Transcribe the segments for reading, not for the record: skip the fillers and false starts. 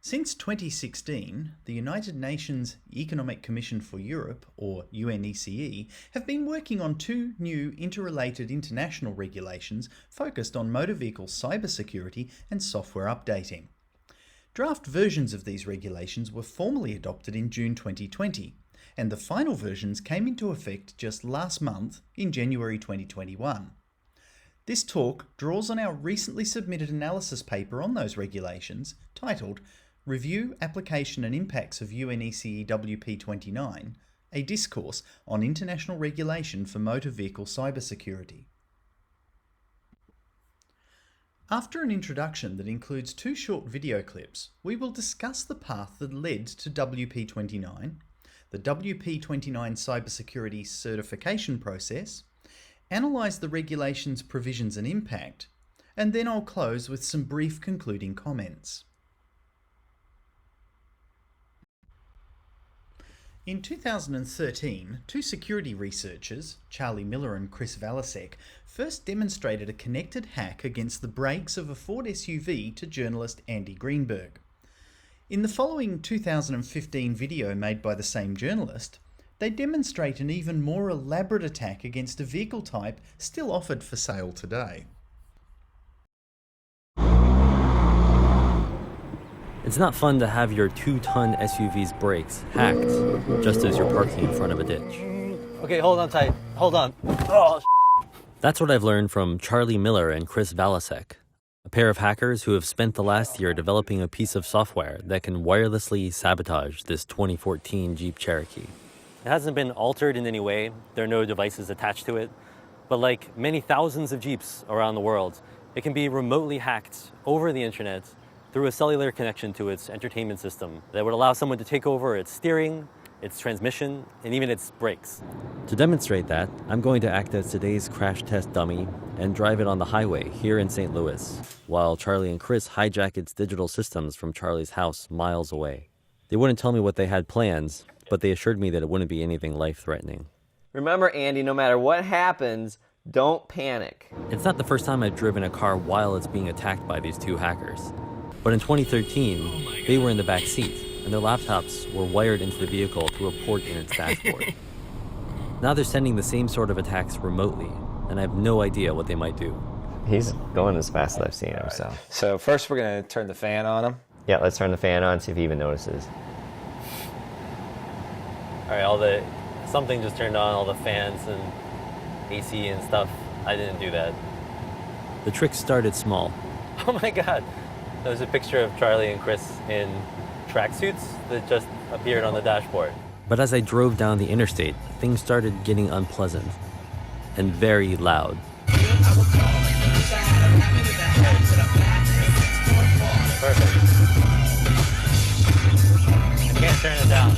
Since 2016, the United Nations Economic Commission for Europe, or UN ECE, have been working on two new interrelated international regulations focused on motor vehicle cybersecurity and software updating. Draft versions of these regulations were formally adopted in June 2020, and the final versions came into effect just last month in January 2021. This talk draws on our recently submitted analysis paper on those regulations, titled Review, Application and Impacts of UN ECE WP.29, a discourse on international regulation for motor vehicle cybersecurity. After an introduction that includes two short video clips, we will discuss the path that led to WP29, the WP29 cybersecurity certification process, analyse the regulation's provisions and impact, and then I'll close with some brief concluding comments. In 2013, two security researchers, Charlie Miller and Chris Valasek, first demonstrated a connected hack against the brakes of a Ford SUV to journalist Andy Greenberg. In the following 2015 video made by the same journalist, they demonstrate an even more elaborate attack against a vehicle type still offered for sale today. It's not fun to have your 2-ton SUV's brakes hacked just as you're parking in front of a ditch. Okay, hold on tight. Hold on. Oh, That's what I've learned from Charlie Miller and Chris Valasek, a pair of hackers who have spent the last year developing a piece of software that can wirelessly sabotage this 2014 Jeep Cherokee. It hasn't been altered in any way. There are no devices attached to it. But like many thousands of Jeeps around the world, it can be remotely hacked over the internet through a cellular connection to its entertainment system that would allow someone to take over its steering, its transmission, and even its brakes. To demonstrate that, I'm going to act as today's crash test dummy and drive it on the highway here in St. Louis, while Charlie and Chris hijack its digital systems from Charlie's house miles away. They wouldn't tell me what they had planned, but they assured me that it wouldn't be anything life-threatening. Remember, Andy, no matter what happens, don't panic. It's not the first time I've driven a car while it's being attacked by these two hackers. But in 2013, they were in the back seat, and their laptops were wired into the vehicle through a port in its dashboard. Now they're sending the same sort of attacks remotely, and I have no idea what they might do. He's going as fast as I've seen him, so. So first we're going to turn the fan on him. Yeah, let's turn the fan on, see if he even notices. All right, something just turned on, all the fans and AC and stuff. I didn't do that. The trick started small. Oh my God. There's a picture of Charlie and Chris in tracksuits that just appeared on the dashboard. But as I drove down the interstate, things started getting unpleasant and very loud. Perfect. I can't turn it down.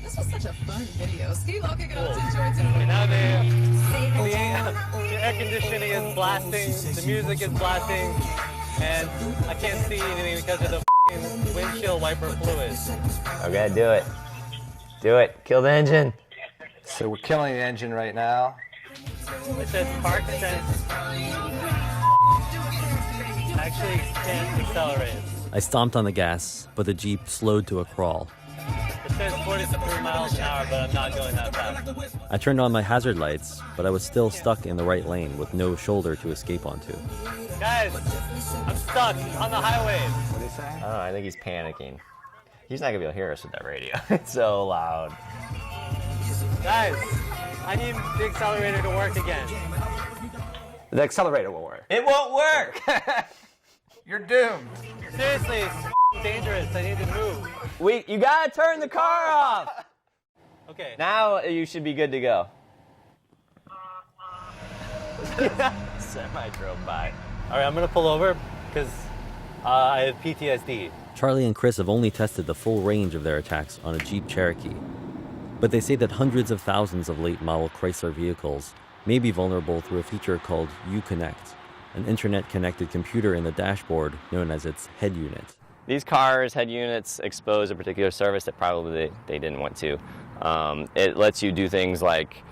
This was such a fun video. The air conditioning is blasting, the music is blasting, and I can't see anything because of the windshield wiper fluid. Okay, do it. Do it. Kill the engine. So we're killing the engine right now. It says park sense. Actually can't accelerate. I stomped on the gas, but the Jeep slowed to a crawl. It says 43 miles an hour, but I'm not going that fast. I turned on my hazard lights, but I was still stuck in the right lane with no shoulder to escape onto. Guys, I'm stuck on the highway. What did he say? Oh, I think he's panicking. He's not going to be able to hear us with that radio. It's so loud. Guys, I need the accelerator to work again. The accelerator will work. It won't work! You're doomed. Seriously, it's dangerous. I need to move. You got to turn the car off! Okay. Now you should be good to go. Semi drove by. All right, I'm going to pull over because I have PTSD. Charlie and Chris have only tested the full range of their attacks on a Jeep Cherokee. But they say that hundreds of thousands of late model Chrysler vehicles may be vulnerable through a feature called Uconnect, an internet-connected computer in the dashboard known as its head unit. These cars, head units, expose a particular service that probably they didn't want to. It lets you do things like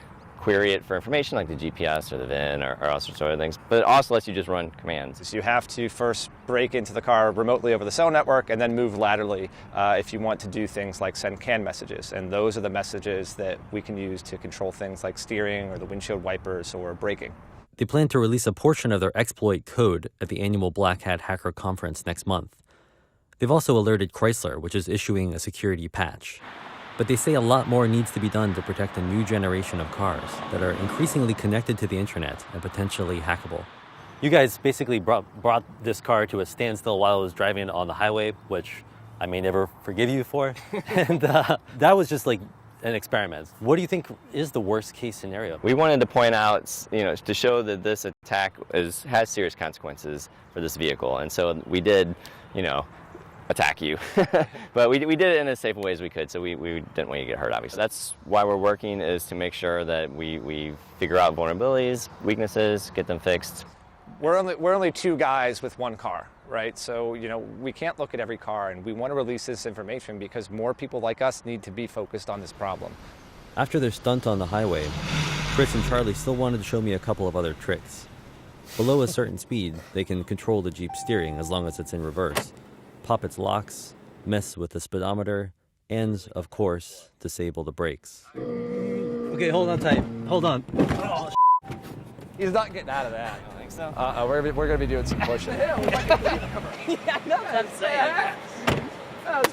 query it for information like the GPS or the VIN or all sorts of other things. But it also lets you just run commands. So you have to first break into the car remotely over the cell network and then move laterally if you want to do things like send CAN messages. And those are the messages that we can use to control things like steering or the windshield wipers or braking. They plan to release a portion of their exploit code at the annual Black Hat Hacker Conference next month. They've also alerted Chrysler, which is issuing a security patch. But they say a lot more needs to be done to protect a new generation of cars that are increasingly connected to the internet and potentially hackable. You guys basically brought this car to a standstill while it was driving on the highway, which I may never forgive you for. And that was just like an experiment. What do you think is the worst case scenario? We wanted to point out, to show that this attack has serious consequences for this vehicle. And so we did, attack you. But we did it in as safe a way as we could, so we didn't want you to get hurt, obviously. That's why we're working, is to make sure that we figure out vulnerabilities, weaknesses, get them fixed. We're only two guys with one car, right? So, we can't look at every car, and we want to release this information because more people like us need to be focused on this problem. After their stunt on the highway, Chris and Charlie still wanted to show me a couple of other tricks. Below a certain speed, they can control the Jeep steering as long as it's in reverse, pop its locks, mess with the speedometer, and, of course, disable the brakes. Okay, hold on tight. Hold on. Oh, He's not getting out of that. I don't think so. We're gonna be doing some pushing. Yeah, I know what I'm saying.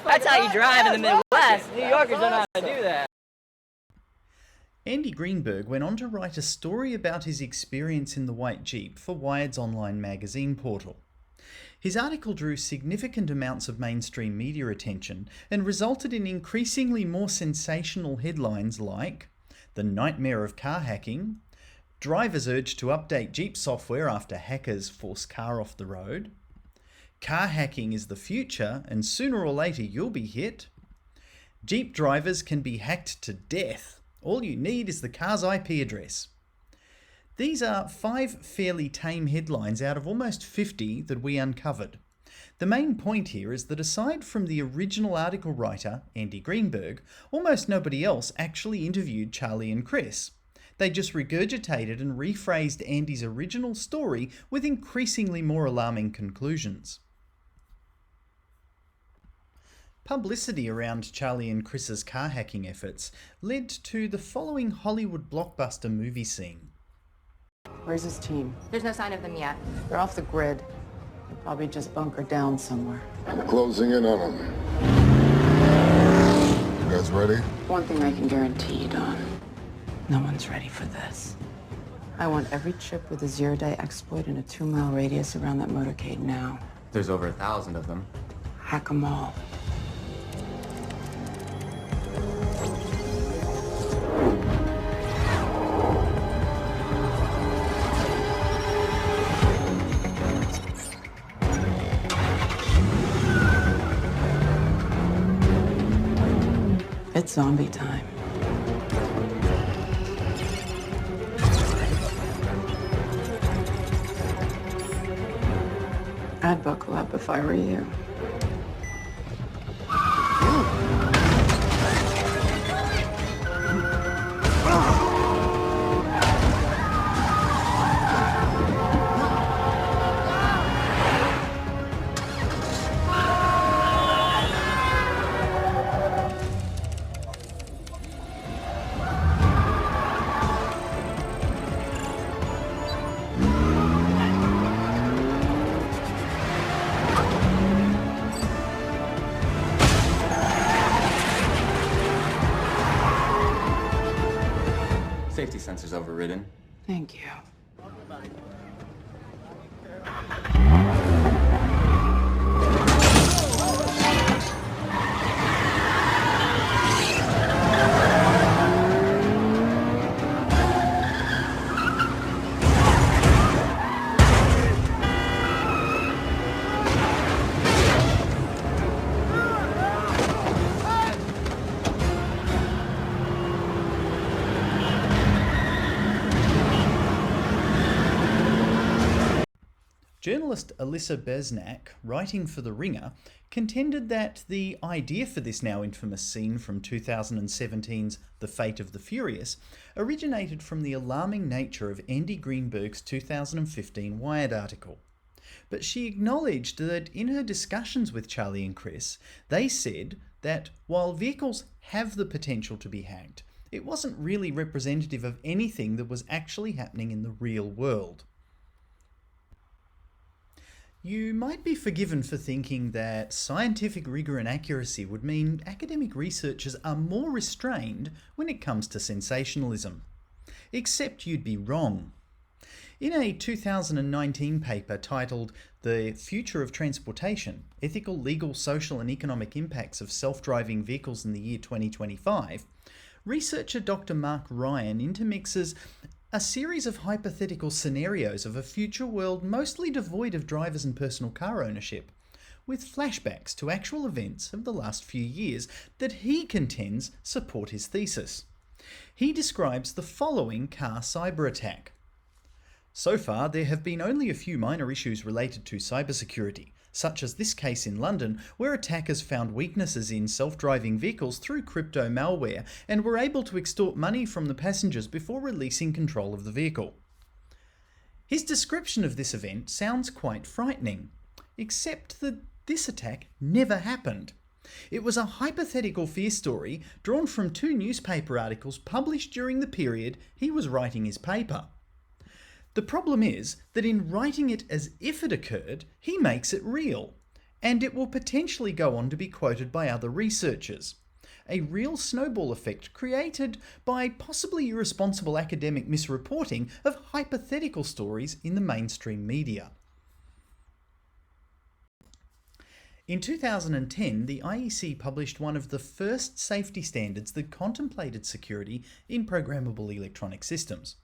That's how you drive in the Midwest. New Yorkers don't know how to do that. Andy Greenberg went on to write a story about his experience in the white Jeep for Wired's online magazine portal. His article drew significant amounts of mainstream media attention and resulted in increasingly more sensational headlines like "The Nightmare of Car Hacking," "Drivers urged to update Jeep software after hackers force car off the road," "Car hacking is the future and sooner or later you'll be hit," "Jeep drivers can be hacked to death. All you need is the car's IP address." These are 5 fairly tame headlines out of almost 50 that we uncovered. The main point here is that aside from the original article writer, Andy Greenberg, almost nobody else actually interviewed Charlie and Chris. They just regurgitated and rephrased Andy's original story with increasingly more alarming conclusions. Publicity around Charlie and Chris's car hacking efforts led to the following Hollywood blockbuster movie scene. Where's his team? There's no sign of them yet. They're off the grid. They're probably just bunkered down somewhere. Closing in on them. You guys ready? One thing I can guarantee you, Don. No one's ready for this. I want every chip with a zero-day exploit in a 2-mile radius around that motorcade now. There's over 1,000 of them. Hack them all. It's zombie time. I'd buckle up if I were you. Safety sensor's overridden. Thank you. Journalist Alyssa Besnak, writing for The Ringer, contended that the idea for this now infamous scene from 2017's The Fate of the Furious originated from the alarming nature of Andy Greenberg's 2015 Wired article. But she acknowledged that in her discussions with Charlie and Chris, they said that while vehicles have the potential to be hacked, it wasn't really representative of anything that was actually happening in the real world. You might be forgiven for thinking that scientific rigour and accuracy would mean academic researchers are more restrained when it comes to sensationalism. Except you'd be wrong. In a 2019 paper titled The Future of Transportation: Ethical, Legal, Social and Economic Impacts of Self-Driving Vehicles in the Year 2025, researcher Dr. Mark Ryan intermixes a series of hypothetical scenarios of a future world mostly devoid of drivers and personal car ownership, with flashbacks to actual events of the last few years that he contends support his thesis. He describes the following car cyber attack. So far, there have been only a few minor issues related to cybersecurity, such as this case in London, where attackers found weaknesses in self-driving vehicles through crypto malware and were able to extort money from the passengers before releasing control of the vehicle. His description of this event sounds quite frightening, except that this attack never happened. It was a hypothetical fear story drawn from 2 newspaper articles published during the period he was writing his paper. The problem is that in writing it as if it occurred, he makes it real, and it will potentially go on to be quoted by other researchers. A real snowball effect created by possibly irresponsible academic misreporting of hypothetical stories in the mainstream media. In 2010, the IEC published one of the first safety standards that contemplated security in programmable electronic systems.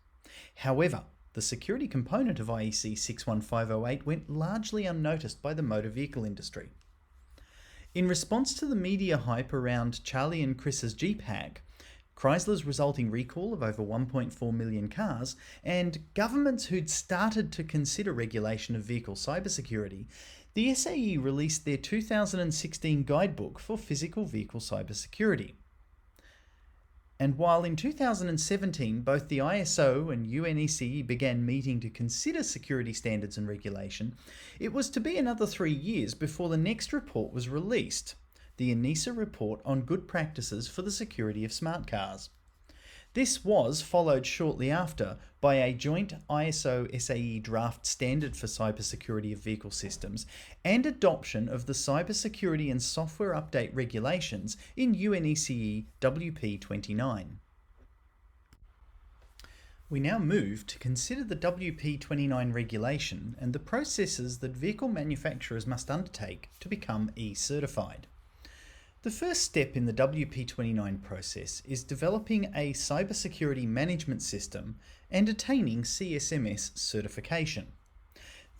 However, the security component of IEC 61508 went largely unnoticed by the motor vehicle industry. In response to the media hype around Charlie and Chris's Jeep hack, Chrysler's resulting recall of over 1.4 million cars, and governments who'd started to consider regulation of vehicle cybersecurity, the SAE released their 2016 guidebook for physical vehicle cybersecurity. And while in 2017 both the ISO and UN ECE began meeting to consider security standards and regulation, it was to be another 3 years before the next report was released, the UN ECE Report on Good Practices for the Security of Smart Cars. This was followed shortly after by a joint ISO-SAE draft standard for cybersecurity of vehicle systems and adoption of the cybersecurity and software update regulations in UN ECE WP.29. We now move to consider the WP.29 regulation and the processes that vehicle manufacturers must undertake to become E-certified. The first step in the WP29 process is developing a cybersecurity management system and attaining CSMS certification.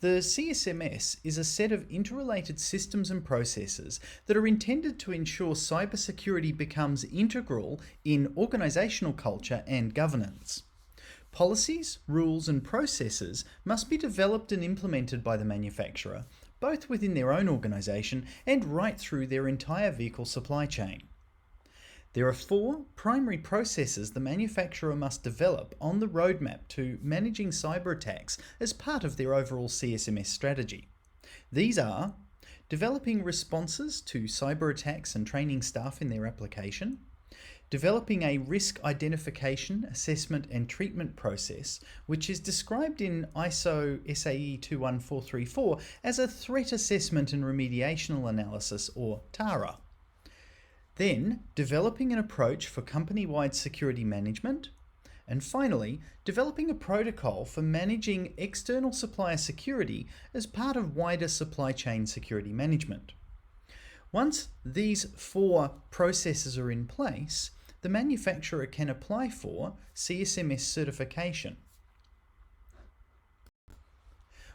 The CSMS is a set of interrelated systems and processes that are intended to ensure cybersecurity becomes integral in organizational culture and governance. Policies, rules, and processes must be developed and implemented by the manufacturer, both within their own organisation and right through their entire vehicle supply chain. There are 4 primary processes the manufacturer must develop on the roadmap to managing cyber attacks as part of their overall CSMS strategy. These are developing responses to cyber attacks and training staff in their application, developing a risk identification, assessment and treatment process, which is described in ISO SAE 21434 as a threat assessment and remediational analysis, or TARA. Then, developing an approach for company-wide security management, and finally, developing a protocol for managing external supplier security as part of wider supply chain security management. Once these 4 processes are in place, the manufacturer can apply for CSMS certification.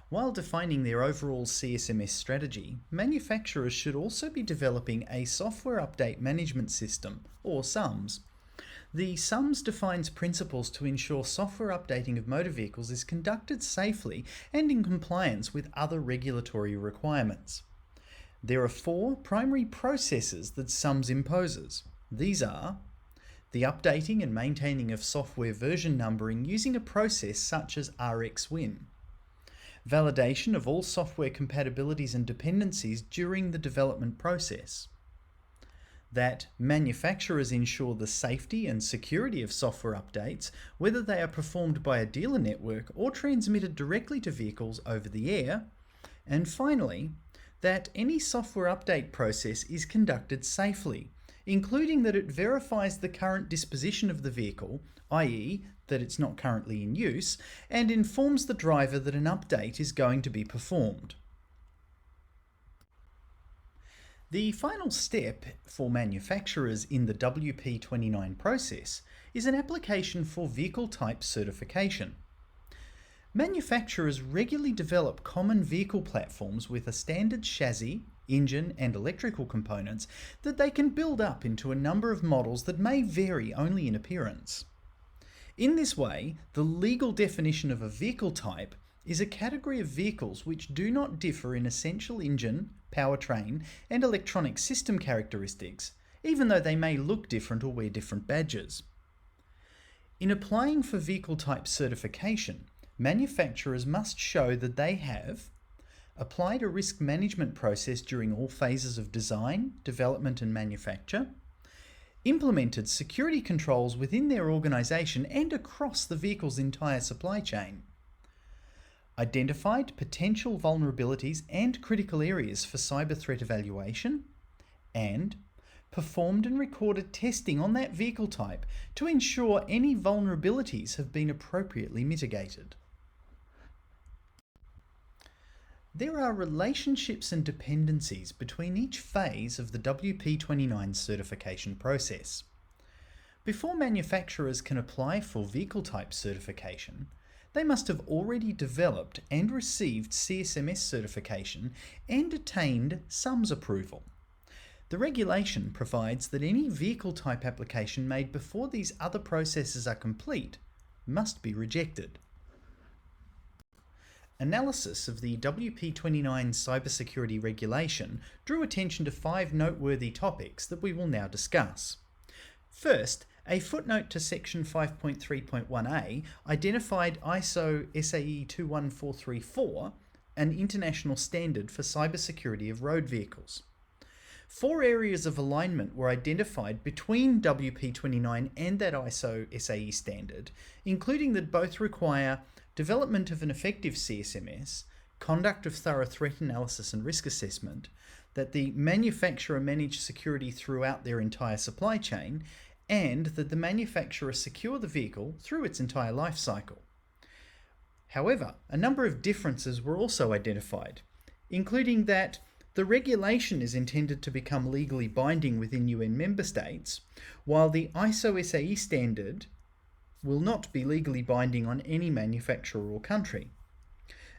While defining their overall CSMS strategy, manufacturers should also be developing a software update management system, or SUMS. The SUMS defines principles to ensure software updating of motor vehicles is conducted safely and in compliance with other regulatory requirements. There are 4 primary processes that SUMS imposes. These are the updating and maintaining of software version numbering using a process such as RxWin, validation of all software compatibilities and dependencies during the development process, that manufacturers ensure the safety and security of software updates, whether they are performed by a dealer network or transmitted directly to vehicles over the air, and finally, that any software update process is conducted safely, including that it verifies the current disposition of the vehicle, i.e. that it's not currently in use, and informs the driver that an update is going to be performed. The final step for manufacturers in the WP.29 process is an application for vehicle type certification. Manufacturers regularly develop common vehicle platforms with a standard chassis, engine and electrical components that they can build up into a number of models that may vary only in appearance. In this way, the legal definition of a vehicle type is a category of vehicles which do not differ in essential engine, powertrain and electronic system characteristics, even though they may look different or wear different badges. In applying for vehicle type certification, manufacturers must show that they have applied a risk management process during all phases of design, development and manufacture, implemented security controls within their organisation and across the vehicle's entire supply chain, identified potential vulnerabilities and critical areas for cyber threat evaluation, and performed and recorded testing on that vehicle type to ensure any vulnerabilities have been appropriately mitigated. There are relationships and dependencies between each phase of the WP.29 certification process. Before manufacturers can apply for vehicle type certification, they must have already developed and received CSMS certification and attained SUMS approval. The regulation provides that any vehicle type application made before these other processes are complete must be rejected. Analysis of the WP.29 cybersecurity regulation drew attention to 5 noteworthy topics that we will now discuss. First, a footnote to section 5.3.1a identified ISO SAE 21434, an international standard for cybersecurity of road vehicles. 4 areas of alignment were identified between WP.29 and that ISO SAE standard, including that both require development of an effective CSMS, conduct of thorough threat analysis and risk assessment, that the manufacturer manage security throughout their entire supply chain, and that the manufacturer secure the vehicle through its entire life cycle. However, a number of differences were also identified, including that the regulation is intended to become legally binding within UN member states, while the ISO SAE standard will not be legally binding on any manufacturer or country.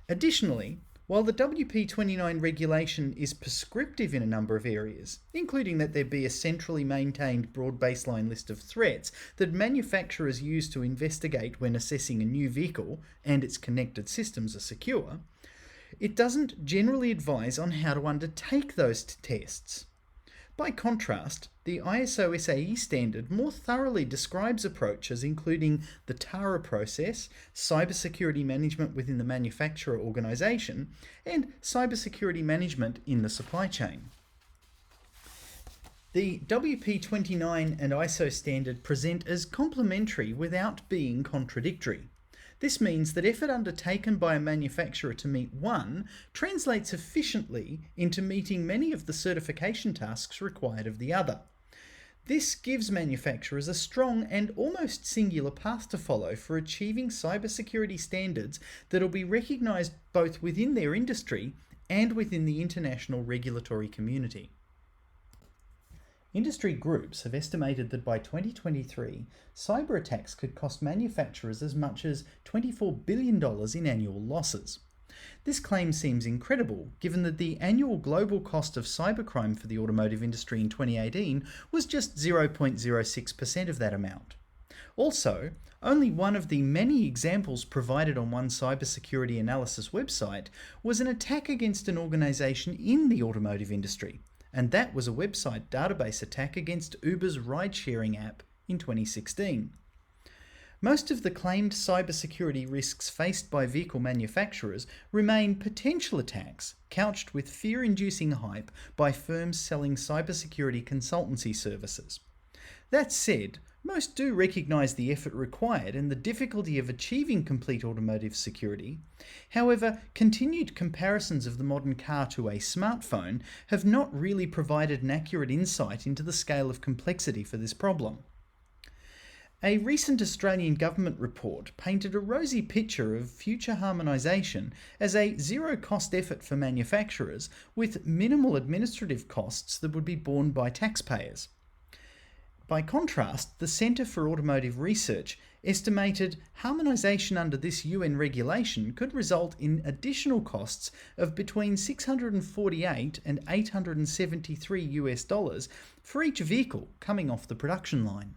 Additionally, while the WP.29 regulation is prescriptive in a number of areas, including that there be a centrally maintained broad baseline list of threats that manufacturers use to investigate when assessing a new vehicle and its connected systems are secure, it doesn't generally advise on how to undertake those tests. By contrast, the ISO SAE standard more thoroughly describes approaches including the TARA process, cybersecurity management within the manufacturer organisation, and cybersecurity management in the supply chain. The WP.29 and ISO standard present as complementary without being contradictory. This means that effort undertaken by a manufacturer to meet one translates efficiently into meeting many of the certification tasks required of the other. This gives manufacturers a strong and almost singular path to follow for achieving cybersecurity standards that will be recognised both within their industry and within the international regulatory community. Industry groups have estimated that by 2023, cyber attacks could cost manufacturers as much as $24 billion in annual losses. This claim seems incredible, given that the annual global cost of cybercrime for the automotive industry in 2018 was just 0.06% of that amount. Also, only one of the many examples provided on one cybersecurity analysis website was an attack against an organisation in the automotive industry, and that was a website database attack against Uber's ride-sharing app in 2016. Most of the claimed cybersecurity risks faced by vehicle manufacturers remain potential attacks couched with fear-inducing hype by firms selling cybersecurity consultancy services. That said, most do recognise the effort required and the difficulty of achieving complete automotive security. However, continued comparisons of the modern car to a smartphone have not really provided an accurate insight into the scale of complexity for this problem. A recent Australian government report painted a rosy picture of future harmonisation as a zero-cost effort for manufacturers with minimal administrative costs that would be borne by taxpayers. By contrast, the Centre for Automotive Research estimated harmonisation under this UN regulation could result in additional costs of between $648 and $873 for each vehicle coming off the production line.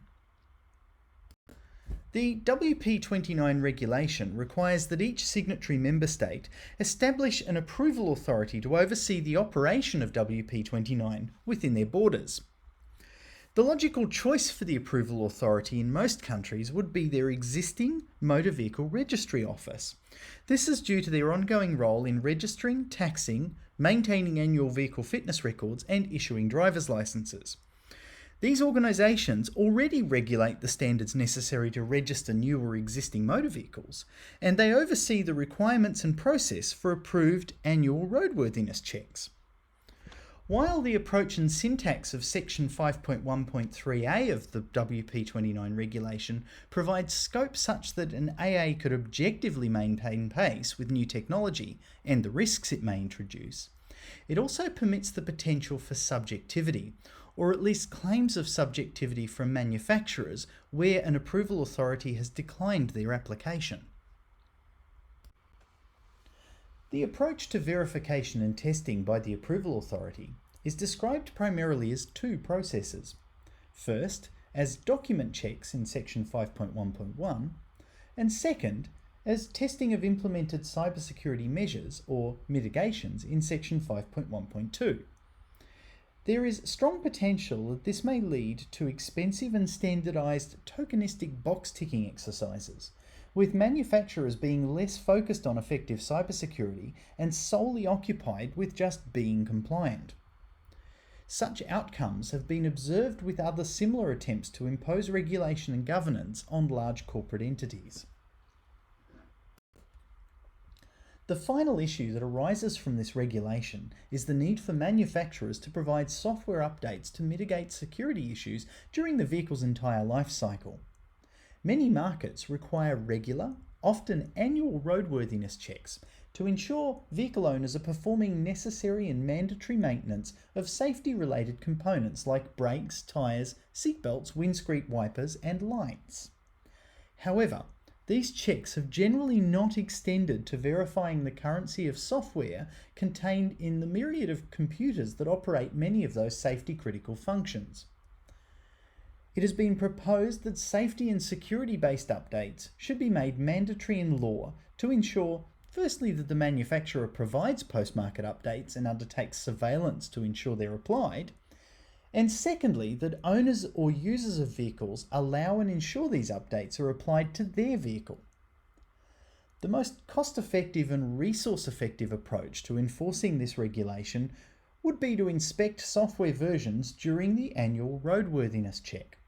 The WP.29 regulation requires that each signatory member state establish an approval authority to oversee the operation of WP.29 within their borders. The logical choice for the approval authority in most countries would be their existing Motor Vehicle Registry Office. This is due to their ongoing role in registering, taxing, maintaining annual vehicle fitness records, and issuing driver's licenses. These organisations already regulate the standards necessary to register new or existing motor vehicles, and they oversee the requirements and process for approved annual roadworthiness checks. While the approach and syntax of Section 5.1.3a of the WP29 regulation provides scope such that an AA could objectively maintain pace with new technology and the risks it may introduce, it also permits the potential for subjectivity, or at least claims of subjectivity from manufacturers where an approval authority has declined their application. The approach to verification and testing by the approval authority is described primarily as two processes. First, as document checks in Section 5.1.1, and second, as testing of implemented cybersecurity measures or mitigations in Section 5.1.2. There is strong potential that this may lead to expensive and standardized tokenistic box-ticking exercises, with manufacturers being less focused on effective cybersecurity and solely occupied with just being compliant. Such outcomes have been observed with other similar attempts to impose regulation and governance on large corporate entities. The final issue that arises from this regulation is the need for manufacturers to provide software updates to mitigate security issues during the vehicle's entire life cycle. Many markets require regular, often annual roadworthiness checks to ensure vehicle owners are performing necessary and mandatory maintenance of safety-related components like brakes, tyres, seatbelts, windscreen wipers, and lights. However, these checks have generally not extended to verifying the currency of software contained in the myriad of computers that operate many of those safety-critical functions. It has been proposed that safety and security-based updates should be made mandatory in law to ensure, firstly, that the manufacturer provides post-market updates and undertakes surveillance to ensure they're applied, and secondly, that owners or users of vehicles allow and ensure these updates are applied to their vehicle. The most cost-effective and resource-effective approach to enforcing this regulation would be to inspect software versions during the annual roadworthiness check.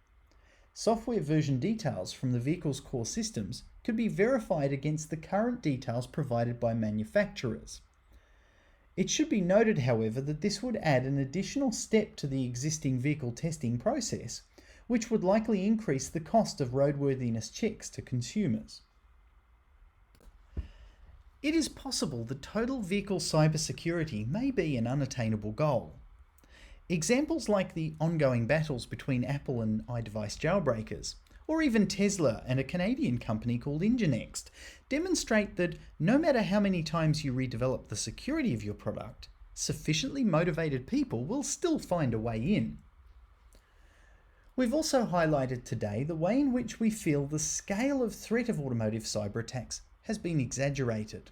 Software version details from the vehicle's core systems could be verified against the current details provided by manufacturers. It should be noted, however, that this would add an additional step to the existing vehicle testing process, which would likely increase the cost of roadworthiness checks to consumers. It is possible that total vehicle cybersecurity may be an unattainable goal. Examples like the ongoing battles between Apple and iDevice jailbreakers, or even Tesla and a Canadian company called Nginx, demonstrate that no matter how many times you redevelop the security of your product, sufficiently motivated people will still find a way in. We've also highlighted today the way in which we feel the scale of threat of automotive cyber attacks has been exaggerated.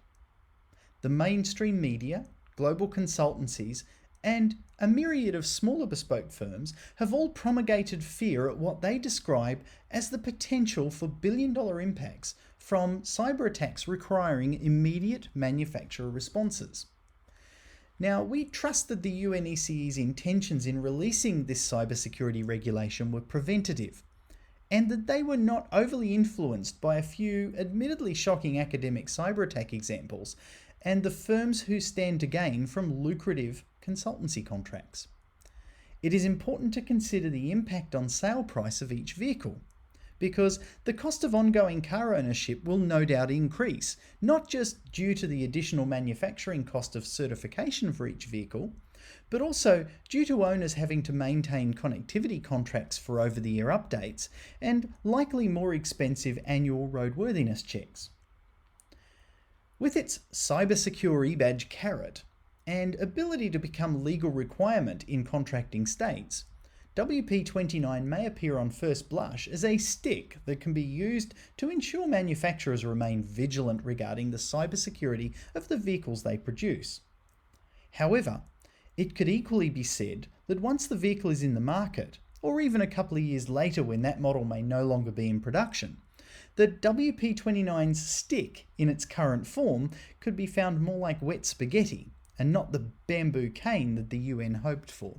The mainstream media, global consultancies, and a myriad of smaller bespoke firms have all promulgated fear at what they describe as the potential for billion-dollar impacts from cyber attacks requiring immediate manufacturer responses. Now, we trust that the UN ECE's intentions in releasing this cybersecurity regulation were preventative, and that they were not overly influenced by a few admittedly shocking academic cyber attack examples and the firms who stand to gain from lucrative consultancy contracts. It is important to consider the impact on sale price of each vehicle, because the cost of ongoing car ownership will no doubt increase, not just due to the additional manufacturing cost of certification for each vehicle, but also due to owners having to maintain connectivity contracts for over-the-air updates and likely more expensive annual roadworthiness checks. With its cybersecure e-badge carrot and ability to become legal requirement in contracting states, WP.29 may appear on first blush as a stick that can be used to ensure manufacturers remain vigilant regarding the cybersecurity of the vehicles they produce. However, it could equally be said that once the vehicle is in the market, or even a couple of years later when that model may no longer be in production, that WP.29's stick in its current form could be found more like wet spaghetti and not the bamboo cane that the UN hoped for.